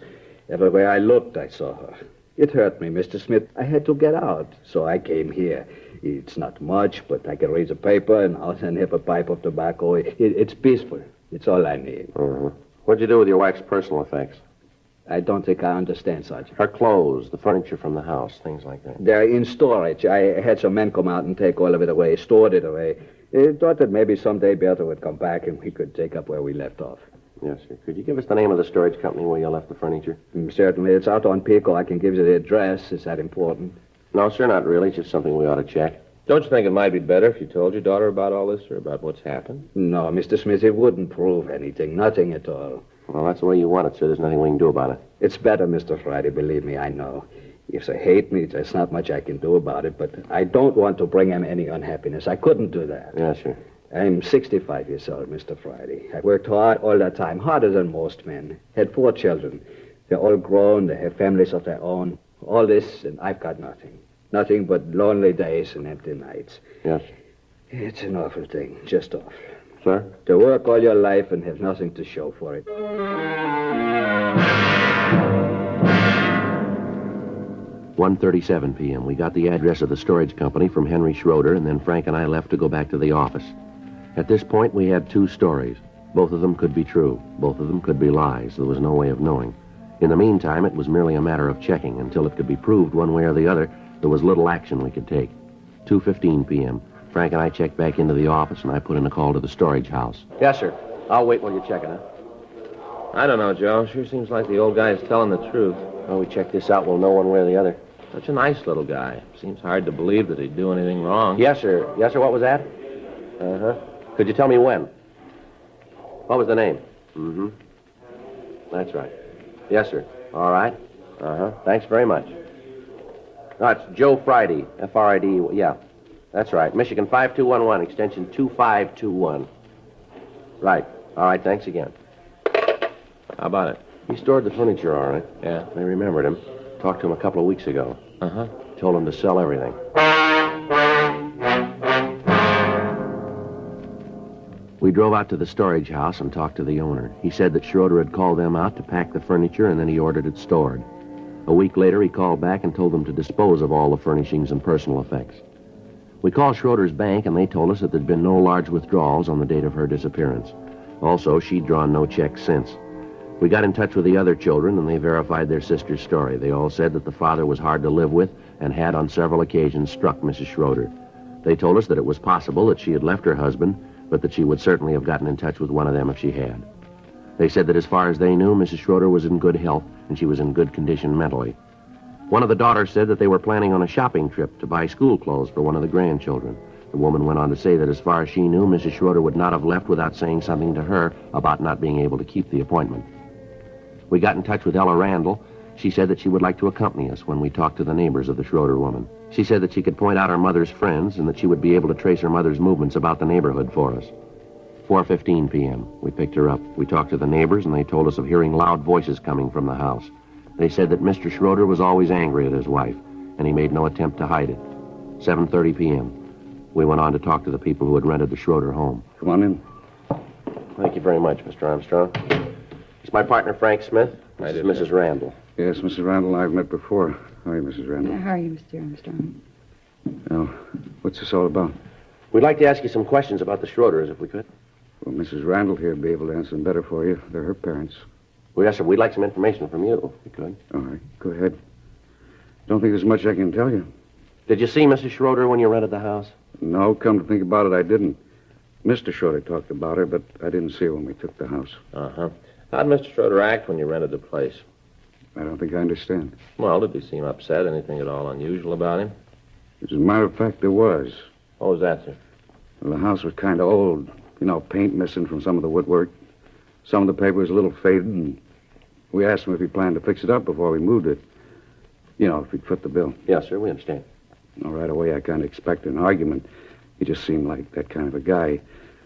Everywhere I looked, I saw her. It hurt me, Mr. Smith. I had to get out, so I came here. It's not much, but I can read the paper and out and have a pipe of tobacco. It's peaceful. It's all I need. Uh-huh. What'd you do with your wife's personal effects? I don't think I understand, Sergeant. Her clothes, the furniture from the house, things like that. They're in storage. I had some men come out and take all of it away, stored it away. I thought that maybe someday Bertha would come back and we could take up where we left off. Yes, sir. Could you give us the name of the storage company where you left the furniture? Certainly. It's out on Pico. I can give you the address. Is that important? No, sir, not really. It's just something we ought to check. Don't you think it might be better if you told your daughter about all this or about what's happened? No, Mr. Smith, it wouldn't prove anything. Nothing at all. Well, that's the way you want it, sir. There's nothing we can do about it. It's better, Mr. Friday. Believe me, I know. If they hate me, there's not much I can do about it, but I don't want to bring them any unhappiness. I couldn't do that. Yes, sir. I'm 65 years old, Mr. Friday. I worked hard all the time, harder than most men. Had 4 children. They're all grown. They have families of their own. All this, and I've got nothing. Nothing but lonely days and empty nights. Yes. It's an awful thing, just awful. Sir? To work all your life and have nothing to show for it. 1:37 p.m. We got the address of the storage company from Henry Schroeder, and then Frank and I left to go back to the office. At this point, we had 2 stories. Both of them could be true. Both of them could be lies. There was no way of knowing. In the meantime, it was merely a matter of checking. Until it could be proved one way or the other, there was little action we could take. 2:15 p.m. Frank and I checked back into the office, and I put in a call to the storage house. Yes, sir. I'll wait while you're checking, huh? I don't know, Joe. Sure seems like the old guy is telling the truth. Well, we check this out, we'll know one way or the other. Such a nice little guy. Seems hard to believe that he'd do anything wrong. Yes, sir. Yes, sir. What was that? Uh-huh. Could you tell me when? What was the name? Mm-hmm. That's right. Yes, sir. All right. Uh-huh. Thanks very much. No, it's Joe Friday. F-R-I-D. Yeah. That's right. Michigan 5211, extension 2521. Right. All right, thanks again. How about it? He stored the furniture all right. Yeah? I remembered him. Talked to him a couple of weeks ago. Uh-huh. Told him to sell everything. We drove out to the storage house and talked to the owner. He said that Schroeder had called them out to pack the furniture, and then he ordered it stored. A week later, he called back and told them to dispose of all the furnishings and personal effects. We called Schroeder's bank, and they told us that there'd been no large withdrawals on the date of her disappearance. Also, she'd drawn no checks since. We got in touch with the other children, and they verified their sister's story. They all said that the father was hard to live with and had on several occasions struck Mrs. Schroeder. They told us that it was possible that she had left her husband, but that she would certainly have gotten in touch with one of them if she had. They said that as far as they knew, Mrs. Schroeder was in good health, and she was in good condition mentally. One of the daughters said that they were planning on a shopping trip to buy school clothes for one of the grandchildren. The woman went on to say that as far as she knew, Mrs. Schroeder would not have left without saying something to her about not being able to keep the appointment. We got in touch with Ella Randall. She said that she would like to accompany us when we talked to the neighbors of the Schroeder woman. She said that she could point out her mother's friends and that she would be able to trace her mother's movements about the neighborhood for us. 4:15 p.m. We picked her up. We talked to the neighbors, and they told us of hearing loud voices coming from the house. They said that Mr. Schroeder was always angry at his wife, and he made no attempt to hide it. 7:30 p.m. We went on to talk to the people who had rented the Schroeder home. Come on in. Thank you very much, Mr. Armstrong. It's my partner, Frank Smith. This is Mrs. Randall. Yes, Mrs. Randall and I have met before. How are you, Mrs. Randall? How are you, Mr. Armstrong? Now, what's this all about? We'd like to ask you some questions about the Schroeders, if we could. Well, Mrs. Randall here would be able to answer them better for you. They're her parents. Well, yes, sir. We'd like some information from you, if we could. All right, go ahead. Don't think there's much I can tell you. Did you see Mrs. Schroeder when you rented the house? No, come to think about it, I didn't. Mr. Schroeder talked about her, but I didn't see her when we took the house. Uh-huh. How'd Mr. Schroeder act when you rented the place? I don't think I understand. Well, did he seem upset? Anything at all unusual about him? As a matter of fact, there was. What was that, sir? Well, the house was kind of old. You know, paint missing from some of the woodwork. Some of the paper was a little faded, and we asked him if he planned to fix it up before we moved it. You know, if he'd foot the bill. Yes, sir, we understand. Well, right away, I kind of expected an argument. He just seemed like that kind of a guy,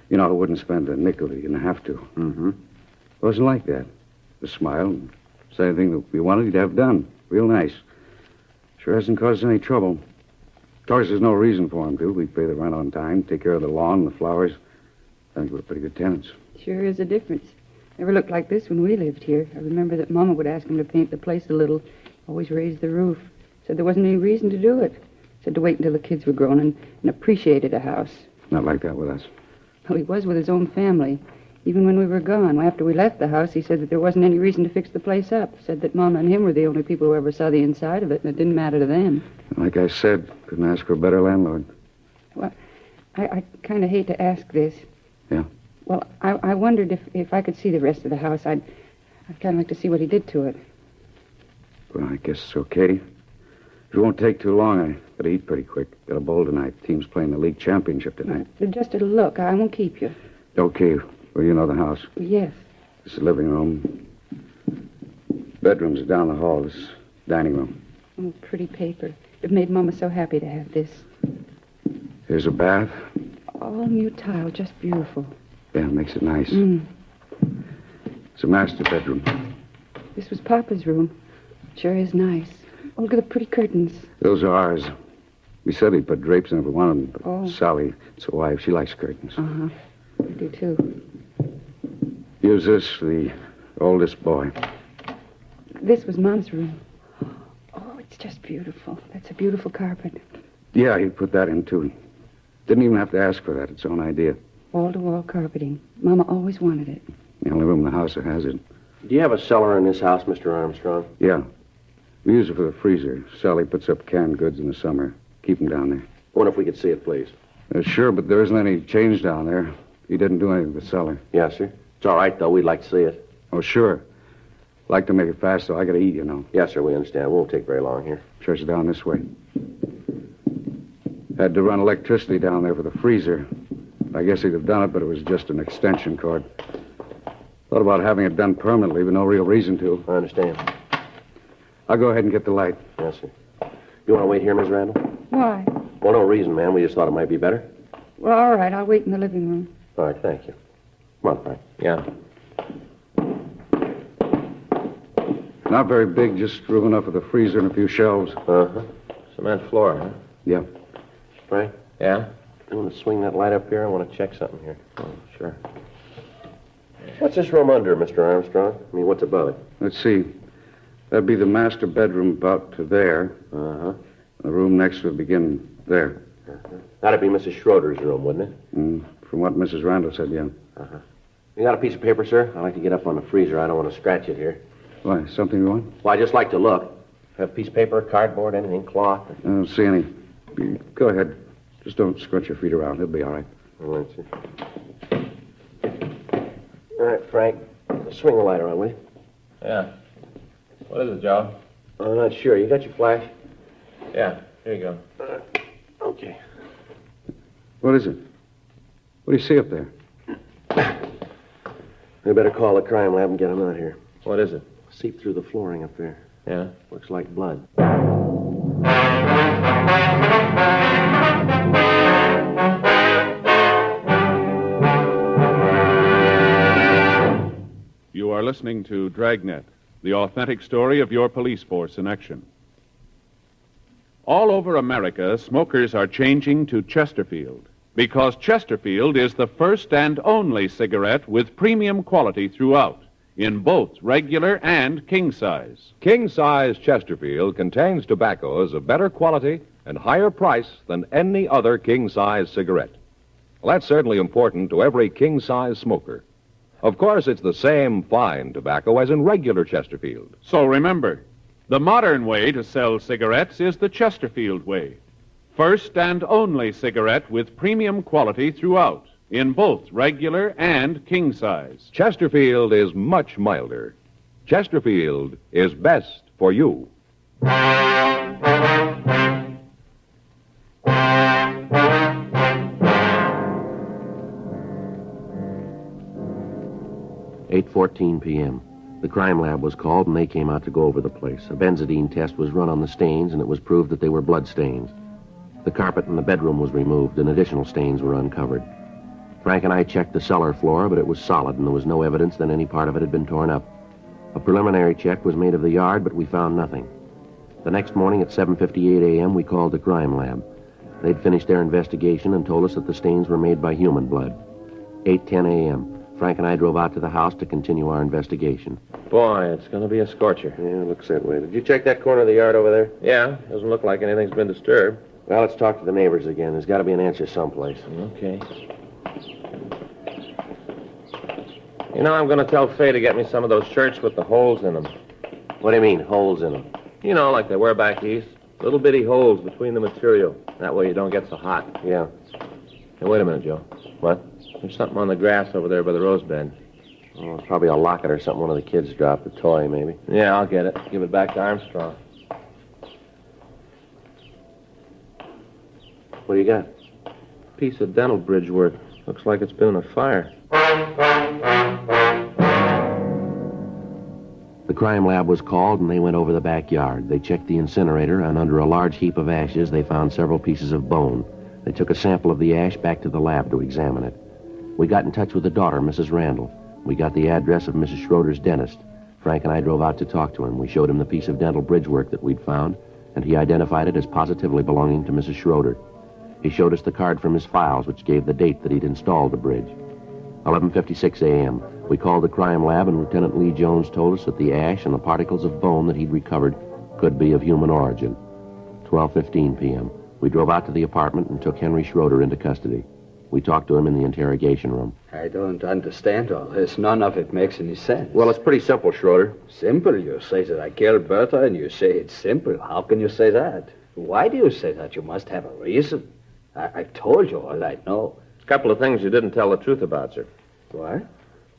you know, who wouldn't spend a nickel he didn't have to. Mm-hmm. It wasn't like that. Just smile and say anything that we wanted, he'd have done. Real nice. Sure hasn't caused any trouble. Of course, there's no reason for him to. We pay the rent on time, take care of the lawn and the flowers. I think we're pretty good tenants. Sure is a difference. Never looked like this when we lived here. I remember that Mama would ask him to paint the place a little. Always raised the roof. Said there wasn't any reason to do it. Said to wait until the kids were grown and appreciated a house. Not like that with us. Well, he was with his own family. Even when we were gone, after we left the house, he said that there wasn't any reason to fix the place up. Said that Mama and him were the only people who ever saw the inside of it, and it didn't matter to them. Like I said, couldn't ask for a better landlord. Well, I kind of hate to ask this. Yeah? Well, I wondered if I could see the rest of the house. I'd kind of like to see what he did to it. Well, I guess it's okay. It won't take too long. I gotta eat pretty quick. Got a bowl tonight. Team's playing the league championship tonight. Just a look. I won't keep you. Okay. Well, you know the house. Yes. This is the living room. Bedrooms are down the hall. This is dining room. Oh, pretty paper. It made Mama so happy to have this. Here's a bath. All new tile, just beautiful. Yeah, it makes it nice. Mm. It's a master bedroom. This was Papa's room. Sure is nice. Oh, look at the pretty curtains. Those are ours. We said he'd put drapes in every one of them, but Oh. Sally, it's a wife. She likes curtains. Uh-huh. I do, too. Use this for the oldest boy. This was Mom's room. Oh, it's just beautiful. That's a beautiful carpet. Yeah, he put that in, too. Didn't even have to ask for that. It's own idea. Wall-to-wall carpeting. Mama always wanted it. The only room in the house that has it. Do you have a cellar in this house, Mr. Armstrong? Yeah. We use it for the freezer. Sally puts up canned goods in the summer. Keep them down there. Wonder if we could see it, please. Sure, but there isn't any change down there. He didn't do anything with the cellar. Yes, sir. It's all right, though. We'd like to see it. Oh, sure. Like to make it fast, though. I gotta eat, you know. Yes, sir. We understand. It won't take very long here. Church is down this way. Had to run electricity down there for the freezer. I guess he'd have done it, but it was just an extension cord. Thought about having it done permanently, but no real reason to. I understand. I'll go ahead and get the light. Yes, sir. You want to wait here, Miss Randall? Why? Well, no reason, ma'am. We just thought it might be better. Well, all right. I'll wait in the living room. All right, thank you. Come on, Frank. Yeah. Not very big, just room enough for the freezer and a few shelves. Uh-huh. Cement floor, huh? Yeah. Frank? Yeah? You want to swing that light up here? I want to check something here. Oh, sure. What's this room under, Mr. Armstrong? I mean, what's above it? Let's see. That'd be the master bedroom about to there. Uh-huh. The room next would begin there. Uh-huh. That'd be Mrs. Schroeder's room, wouldn't it? From what Mrs. Randall said, yeah. Uh-huh. You got a piece of paper, sir? I'd like to get up on the freezer. I don't want to scratch it here. Why, something you want? Well, I just like to look. Have a piece of paper, cardboard, anything, cloth? I don't see any. Go ahead. Just don't scrunch your feet around. It'll be all right. All right, sir. All right, Frank. Swing the light around, will you? Yeah. What is it, Joe? I'm not sure. You got your flash? Yeah, here you go. Okay. What is it? What do you see up there? We better call the crime lab and get them out here. What is it? Seep through the flooring up there. Yeah? Looks like blood. You are listening to Dragnet, the authentic story of your police force in action. All over America, smokers are changing to Chesterfield because Chesterfield is the first and only cigarette with premium quality throughout, in both regular and king size. King size Chesterfield contains tobaccos of better quality and higher price than any other king size cigarette. Well, that's certainly important to every king size smoker. Of course, it's the same fine tobacco as in regular Chesterfield. So remember, the modern way to sell cigarettes is the Chesterfield way. First and only cigarette with premium quality throughout, in both regular and king size. Chesterfield is much milder. Chesterfield is best for you. 8:14 p.m. The crime lab was called, and they came out to go over the place. A benzidine test was run on the stains, and it was proved that they were blood stains. The carpet in the bedroom was removed, and additional stains were uncovered. Frank and I checked the cellar floor, but it was solid, and there was no evidence that any part of it had been torn up. A preliminary check was made of the yard, but we found nothing. The next morning at 7:58 a.m., we called the crime lab. They'd finished their investigation and told us that the stains were made by human blood. 8:10 a.m., Frank and I drove out to the house to continue our investigation. Boy, it's going to be a scorcher. Yeah, it looks that way. Did you check that corner of the yard over there? Yeah, doesn't look like anything's been disturbed. Well, let's talk to the neighbors again. There's got to be an answer someplace. Okay. You know, I'm going to tell Faye to get me some of those shirts with the holes in them. What do you mean, holes in them? You know, like they wear back east. Little bitty holes between the material. That way you don't get so hot. Yeah. Hey, wait a minute, Joe. What? There's something on the grass over there by the rose bed. Oh, it's probably a locket or something one of the kids dropped. A toy, maybe. Yeah, I'll get it. Give it back to Armstrong. What do you got? Piece of dental bridge work. Looks like it's been in a fire. The crime lab was called, and they went over the backyard. They checked the incinerator, and under a large heap of ashes, they found several pieces of bone. They took a sample of the ash back to the lab to examine it. We got in touch with the daughter, Mrs. Randall. We got the address of Mrs. Schroeder's dentist. Frank and I drove out to talk to him. We showed him the piece of dental bridge work that we'd found, and he identified it as positively belonging to Mrs. Schroeder. He showed us the card from his files, which gave the date that he'd installed the bridge. 11:56 a.m. We called the crime lab, and Lieutenant Lee Jones told us that the ash and the particles of bone that he'd recovered could be of human origin. 12:15 p.m. We drove out to the apartment and took Henry Schroeder into custody. We talked to him in the interrogation room. I don't understand all this. None of it makes any sense. Well, it's pretty simple, Schroeder. Simple? You say that I killed Bertha, and you say it's simple. How can you say that? Why do you say that? You must have a reason. I've told you all I know. A couple of things you didn't tell the truth about, sir. What?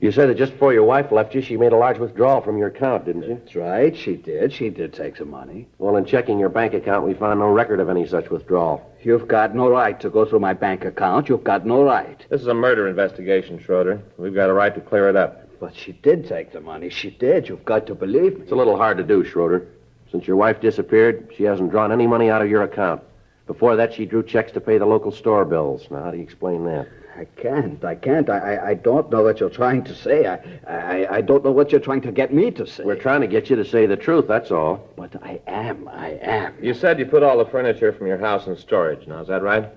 You said that just before your wife left you, she made a large withdrawal from your account, didn't you? That's right, she did. She did take some money. Well, in checking your bank account, we found no record of any such withdrawal. You've got no right to go through my bank account. You've got no right. This is a murder investigation, Schroeder. We've got a right to clear it up. But she did take the money. She did. You've got to believe me. It's a little hard to do, Schroeder. Since your wife disappeared, she hasn't drawn any money out of your account. Before that, she drew checks to pay the local store bills. Now, how do you explain that? I can't. I don't know what you're trying to say. I don't know what you're trying to get me to say. We're trying to get you to say the truth, that's all. But I am. You said you put all the furniture from your house in storage. Now, is that right?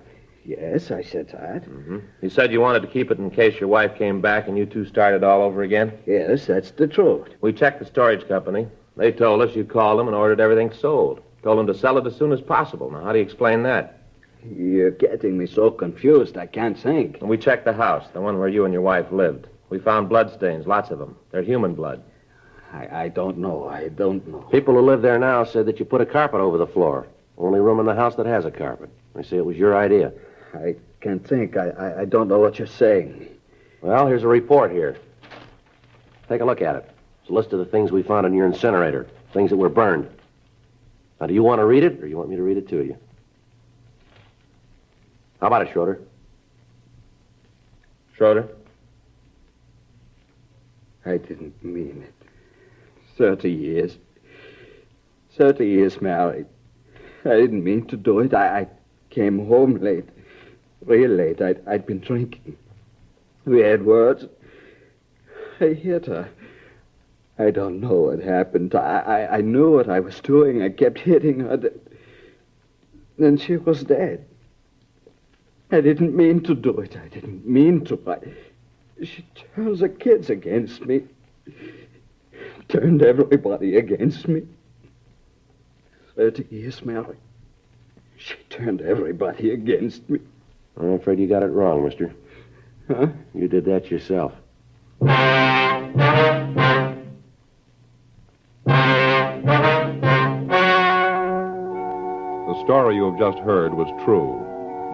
Yes, I said that. Mm-hmm. You said you wanted to keep it in case your wife came back and you two started all over again? Yes, that's the truth. We checked the storage company. They told us you called them and ordered everything sold. Told them to sell it as soon as possible. Now, how do you explain that? You're getting me so confused, I can't think. And we checked the house, the one where you and your wife lived. We found bloodstains, lots of them. They're human blood. I don't know. I don't know. People who live there now said that you put a carpet over the floor. Only room in the house that has a carpet. They say it was your idea. I can't think. I don't know what you're saying. Well, here's a report here. Take a look at it. It's a list of the things we found in your incinerator. Things that were burned. Now, do you want to read it, or you want me to read it to you? How about it, Schroeder? Schroeder? I didn't mean it. 30 years. 30 years married. I didn't mean to do it. I came home late. Real late. I'd been drinking. We had words. I hit her. I don't know what happened. I knew what I was doing. I kept hitting her. Then she was dead. I didn't mean to do it. I didn't mean to. She turns the kids against me. Turned everybody against me. 30 years married. She turned everybody against me. I'm afraid you got it wrong, mister. Huh? You did that yourself. The story you have just heard was true.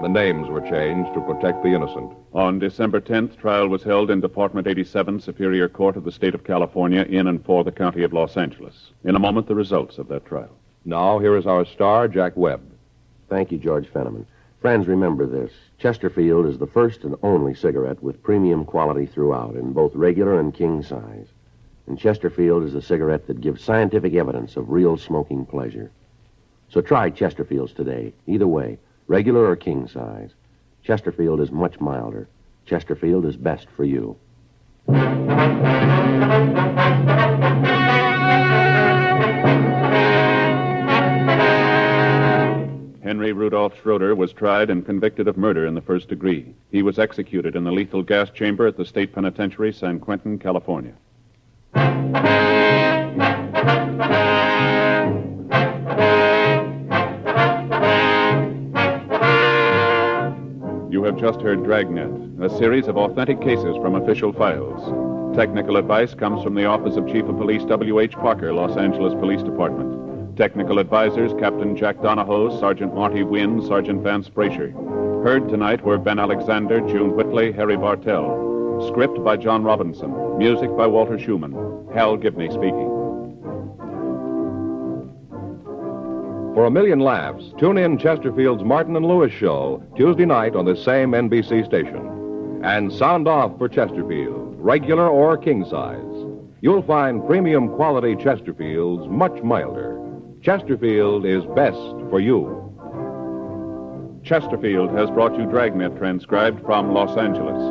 The names were changed to protect the innocent. On December 10th, trial was held in Department 87, Superior Court of the State of California, in and for the County of Los Angeles. In a moment, the results of that trial. Now, here is our star, Jack Webb. Thank you, George Fenneman. Friends, remember this. Chesterfield is the first and only cigarette with premium quality throughout, in both regular and king size. And Chesterfield is the cigarette that gives scientific evidence of real smoking pleasure. So try Chesterfields today, either way, regular or king size. Chesterfield is much milder. Chesterfield is best for you. Henry Rudolph Schroeder was tried and convicted of murder in the first degree. He was executed in the lethal gas chamber at the State Penitentiary, San Quentin, California. You have just heard Dragnet, a series of authentic cases from official files. Technical advice comes from the Office of Chief of Police W.H. Parker, Los Angeles Police Department. Technical advisors, Captain Jack Donahoe, Sergeant Marty Wynn, Sergeant Vance Brasher. Heard tonight were Ben Alexander, June Whitley, Harry Bartell. Script by John Robinson. Music by Walter Schumann. Hal Gibney speaking. For a million laughs, tune in Chesterfield's Martin and Lewis show Tuesday night on this same NBC station. And sound off for Chesterfield, regular or king size. You'll find premium quality Chesterfields much milder. Chesterfield is best for you. Chesterfield has brought you Dragnet, transcribed from Los Angeles.